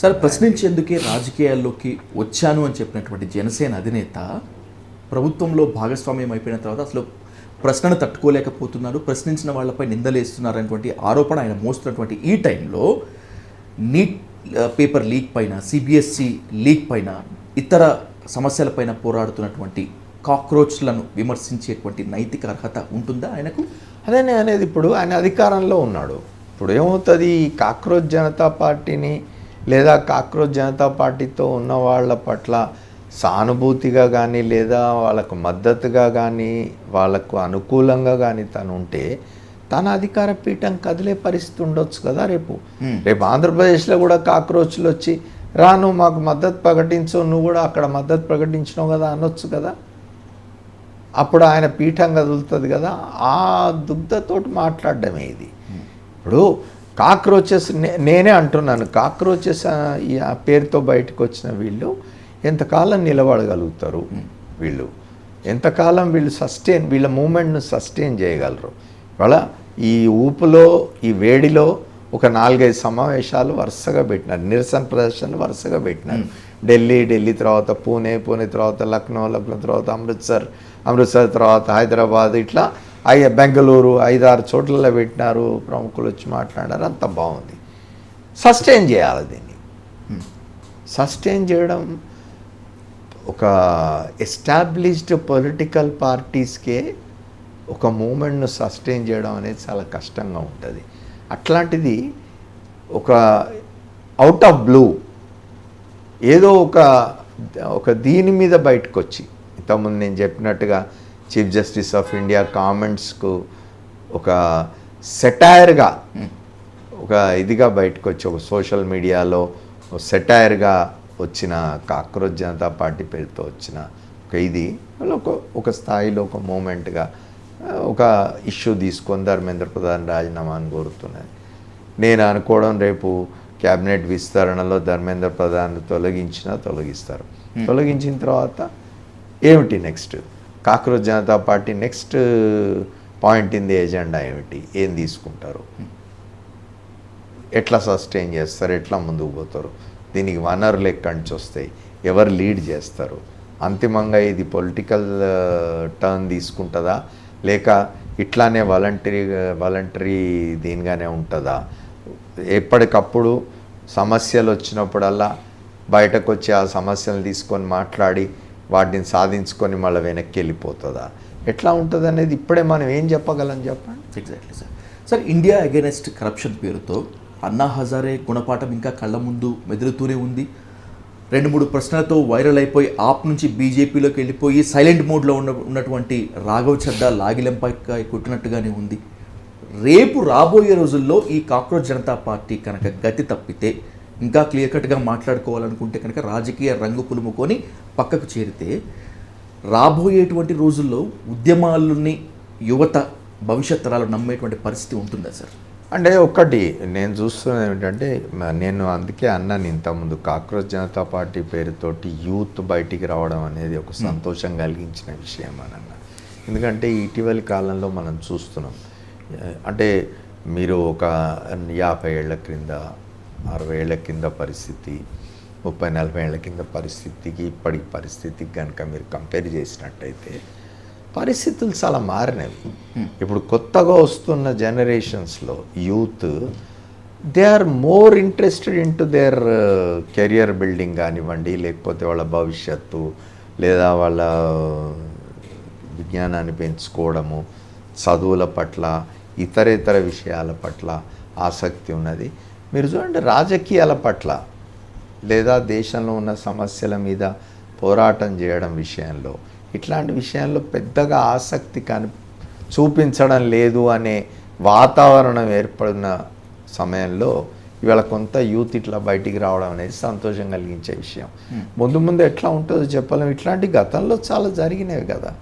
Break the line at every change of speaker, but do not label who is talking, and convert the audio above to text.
Sir ప్రశ్నించేందుకే రాజకీయాల్లోకి వచ్చాను అని చెప్పినటువంటి జనసేన అధినేత ప్రభుత్వంలో భాగస్వామ్యం అయిపోయిన తర్వాత అసలు ప్రశ్నను తట్టుకోలేకపోతున్నారు, ప్రశ్నించిన వాళ్ళపై నిందలేస్తున్నారు అనేటువంటి ఆరోపణ ఆయన మోస్తున్నటువంటి ఈ టైంలో నీట్ పేపర్ లీక్ పైన, సిబిఎస్ఈ లీక్ పైన, ఇతర సమస్యలపైన పోరాడుతున్నటువంటి కాక్రోచ్లను విమర్శించేటువంటి నైతిక అర్హత ఉంటుందా ఆయనకు?
అదే నేను అనేది. ఇప్పుడు ఆయన అధికారంలో ఉన్నాడు. ఇప్పుడు ఏమవుతుంది, ఈ కాక్రోచ్ జనతా పార్టీని లేదా కాక్రోచ్ జనతా పార్టీతో ఉన్న వాళ్ళ పట్ల సానుభూతిగా కానీ లేదా వాళ్ళకు మద్దతుగా కానీ వాళ్ళకు అనుకూలంగా కానీ తను ఉంటే తన అధికార పీఠం కదిలే పరిస్థితి ఉండొచ్చు కదా. రేపు ఆంధ్రప్రదేశ్లో కూడా కాక్రోచ్లు వచ్చి నువ్వు మాకు మద్దతు ప్రకటించు, నువ్వు కూడా అక్కడ మద్దతు ప్రకటించినావు కదా అనొచ్చు కదా. అప్పుడు ఆయన పీఠం కదులుతుంది కదా. ఆ దుగ్ధతోటి మాట్లాడడమే ఇది. ఇప్పుడు కాక్రోచెస్ నేనే అంటున్నాను, కాక్రోచెస్ ఆ పేరుతో బయటకు వచ్చిన వీళ్ళు ఎంతకాలం నిలబడగలుగుతారు, వీళ్ళు ఎంతకాలం వీళ్ళ మూమెంట్ను సస్టైన్ చేయగలరు. ఇవాళ ఈ ఊపులో ఈ వేడిలో ఒక 4-5 సమావేశాలు వరుసగా పెట్టినారు, నిరసన ప్రదర్శనలు వరుసగా పెట్టినారు. ఢిల్లీ తర్వాత పూణే తర్వాత లక్నో తర్వాత అమృత్సర్ తర్వాత హైదరాబాద్, ఇట్లా బెంగళూరు 5-6 చోట్లలో పెట్టినారు. ప్రముఖులు వచ్చి మాట్లాడారు, అంత బాగుంది. సస్టైన్ చేయాలి దీన్ని. సస్టైన్ చేయడం ఒక ఎస్టాబ్లిష్డ్ పొలిటికల్ పార్టీస్కే ఒక మూమెంట్ను సస్టైన్ చేయడం అనేది చాలా కష్టంగా ఉంటుంది. అట్లాంటిది ఒక అవుట్ ఆఫ్ బ్లూ ఏదో ఒక దీని మీద బయటకు వచ్చి, ఇంతకుముందు నేను చెప్పినట్టుగా చీఫ్ జస్టిస్ ఆఫ్ ఇండియా కామెంట్స్కు ఒక సెటైర్గా ఒక ఇదిగా బయటకు వచ్చి, ఒక సోషల్ మీడియాలో సెటైర్గా వచ్చిన కాక్రోచ్ జనతా పార్టీ పేరుతో వచ్చిన ఒక స్థాయిలో ఒక మూమెంట్గా ఒక ఇష్యూ తీసుకొని ధర్మేంద్ర ప్రధాన్ రాజీనామాను కోరుతున్నది. నేను అనుకోవడం రేపు క్యాబినెట్ విస్తరణలో ధర్మేంద్ర ప్రధాన్ తొలగిస్తారు. తొలగించిన తర్వాత ఏమిటి next? Cockroach Janata party next point in the agenda ఏమిటి? ఏం తీసుకుంటారు? ఎట్లా సస్టైన్ చేస్తారు? ఎట్లా ముందుకు పోతారు? దీనికి వనరులు ఎక్కడి నుంచి వస్తాయి? ఎవరు లీడ్ చేస్తారు? అంతిమంగా ఇది పొలిటికల్ టర్న్ తీసుకుంటుందా, లేక ఇట్లానే వాలంటరీ దీనిగానే ఉంటుందా? ఎప్పటికప్పుడు సమస్యలు వచ్చినప్పుడల్లా బయటకు వచ్చి ఆ సమస్యలు తీసుకొని మాట్లాడి వాటిని సాధించుకొని మళ్ళీ వెనక్కి వెళ్ళిపోతుందా? ఎట్లా ఉంటుంది అనేది ఇప్పుడే మనం ఏం చెప్పగలం చెప్పండి.
Exactly sir. Sir, India against corruption పేరుతో అన్నా హజారే గుణపాఠం ఇంకా కళ్ళ ముందు మెదులుతూనే ఉంది. 2-3 ప్రశ్నలతో వైరల్ అయిపోయి ఆప్ నుంచి బీజేపీలోకి వెళ్ళిపోయి సైలెంట్ మోడ్లో ఉన్నటువంటి రాఘవ్ చద్దా లాగిలంపై కొట్టినట్టుగానే ఉంది. రేపు రాబోయే రోజుల్లో ఈ కాక్రోచ్ జనతా పార్టీ కనుక గతి తప్పితే, ఇంకా క్లియర్ కట్గా మాట్లాడుకోవాలనుకుంటే కనుక రాజకీయ రంగు పులుముకొని పక్కకు చేరితే రాబోయేటువంటి రోజుల్లో ఉద్యమాలని యువత భవిష్యత్ తరాలు నమ్మేటువంటి పరిస్థితి ఉంటుందా సార్?
అంటే ఒక్కటి నేను చూస్తున్నది ఏమిటంటే, నేను అందుకే అన్నాను ఇంతకుముందు, కాక్రోచ్ జనతా పార్టీ పేరుతోటి యూత్ బయటికి రావడం అనేది ఒక సంతోషం కలిగించిన విషయం అని అన్నా. ఎందుకంటే ఇటీవలి కాలంలో మనం చూస్తున్నాం, అంటే మీరు ఒక 50 ఏళ్ల క్రింద 60 ఏళ్ల కింద పరిస్థితి, 30-40 ఏళ్ల కింద పరిస్థితికి ఇప్పటి పరిస్థితికి కనుక మీరు కంపేర్ చేసినట్టయితే పరిస్థితులు చాలా మారినవి. ఇప్పుడు కొత్తగా వస్తున్న జనరేషన్స్లో youth they are more interested in to their career building కానివ్వండి, లేకపోతే వాళ్ళ భవిష్యత్తు లేదా వాళ్ళ విజ్ఞానాన్ని పెంచుకోవడము, చదువుల పట్ల, ఇతర విషయాల పట్ల ఆసక్తి ఉన్నది. మీరు చూడండి, రాజకీయాల పట్ల లేదా దేశంలో ఉన్న సమస్యల మీద పోరాటం చేయడం విషయంలో, ఇట్లాంటి విషయాల్లో పెద్దగా ఆసక్తి చూపించడం లేదు అనే వాతావరణం ఏర్పడిన సమయంలో ఇవాళ కొంత యూత్ ఇట్లా బయటికి రావడం అనేది సంతోషం కలిగించే విషయం. ముందు ఎట్లా ఉంటుందో చెప్పలేం. ఇట్లాంటి గతంలో చాలా జరిగినవి కదా.